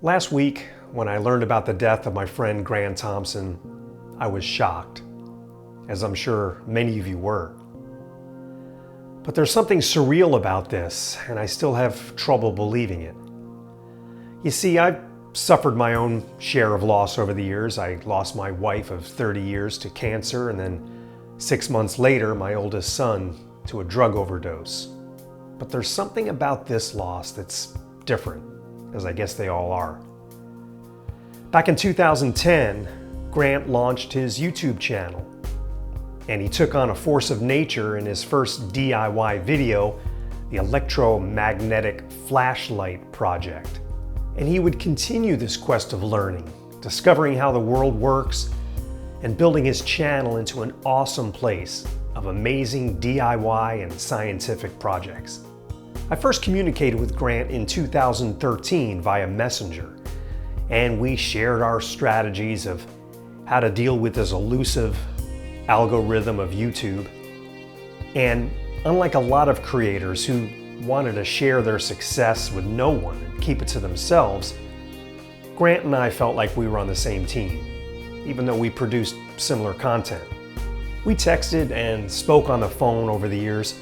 Last week, when I learned about the death of my friend Grant Thompson, I was shocked, as I'm sure many of you were. But there's something surreal about this, and I still have trouble believing it. You see, I've suffered my own share of loss over the years. I lost my wife of 30 years to cancer, and then 6 months later, my oldest son to a drug overdose. But there's something about this loss that's different, as I guess they all are. Back in 2010, Grant launched his YouTube channel, and he took on a force of nature in his first DIY video, the electromagnetic flashlight project. And he would continue this quest of learning, discovering how the world works, and building his channel into an awesome place of amazing DIY and scientific projects. I first communicated with Grant in 2013 via Messenger, and we shared our strategies of how to deal with this elusive algorithm of YouTube. And unlike a lot of creators who wanted to share their success with no one and keep it to themselves, Grant and I felt like we were on the same team, even though we produced similar content. We texted and spoke on the phone over the years,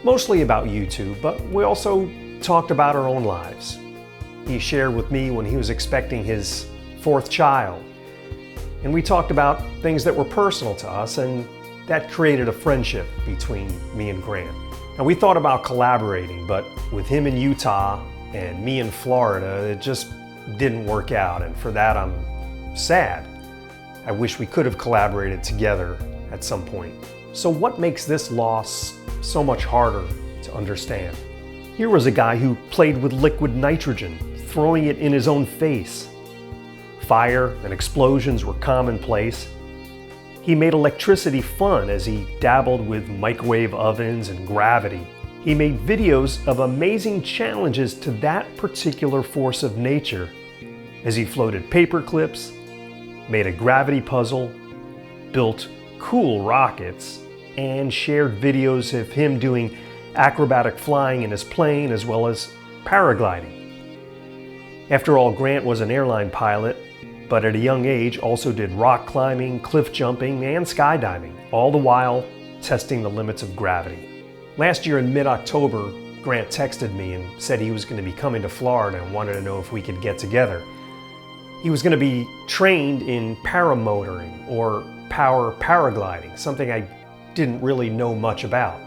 mostly about YouTube, but we also talked about our own lives. He shared with me when he was expecting his 4th child, and we talked about things that were personal to us, and that created a friendship between me and Grant. And we thought about collaborating, but with him in Utah and me in Florida, it just didn't work out, and for that I'm sad. I wish we could have collaborated together at some point. So what makes this loss so much harder to understand? Here was a guy who played with liquid nitrogen, throwing it in his own face. Fire and explosions were commonplace. He made electricity fun as he dabbled with microwave ovens and gravity. He made videos of amazing challenges to that particular force of nature as he floated paper clips, made a gravity puzzle, built cool rockets, and shared videos of him doing acrobatic flying in his plane as well as paragliding. After all, Grant was an airline pilot, but at a young age also did rock climbing, cliff jumping, and skydiving, all the while testing the limits of gravity. Last year in mid-October, Grant texted me and said he was going to be coming to Florida and wanted to know if we could get together. He was going to be trained in paramotoring or power paragliding, something I didn't really know much about.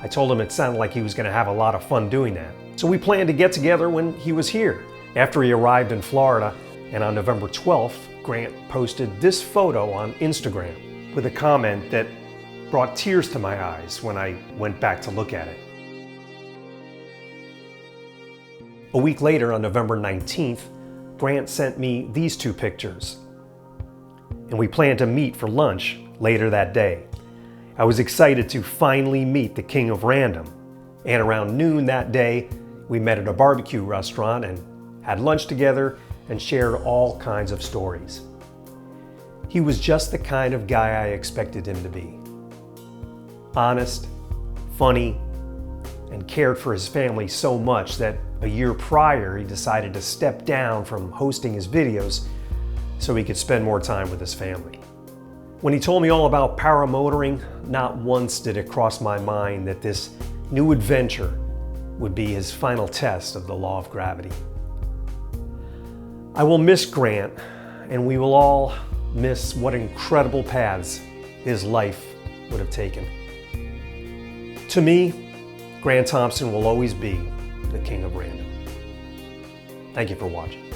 I told him it sounded like he was going to have a lot of fun doing that. So we planned to get together when he was here. After he arrived in Florida, and on November 12th, Grant posted this photo on Instagram with a comment that brought tears to my eyes when I went back to look at it. A week later, on November 19th, Grant sent me these 2 pictures, and we planned to meet for lunch later that day. I was excited to finally meet the king of random, and around noon that day, we met at a barbecue restaurant and had lunch together and shared all kinds of stories. He was just the kind of guy I expected him to be. Honest, funny, and cared for his family so much that a year prior he decided to step down from hosting his videos so he could spend more time with his family. When he told me all about paramotoring, not once did it cross my mind that this new adventure would be his final test of the law of gravity. I will miss Grant, and we will all miss what incredible paths his life would have taken. To me, Grant Thompson will always be the king of random. Thank you for watching.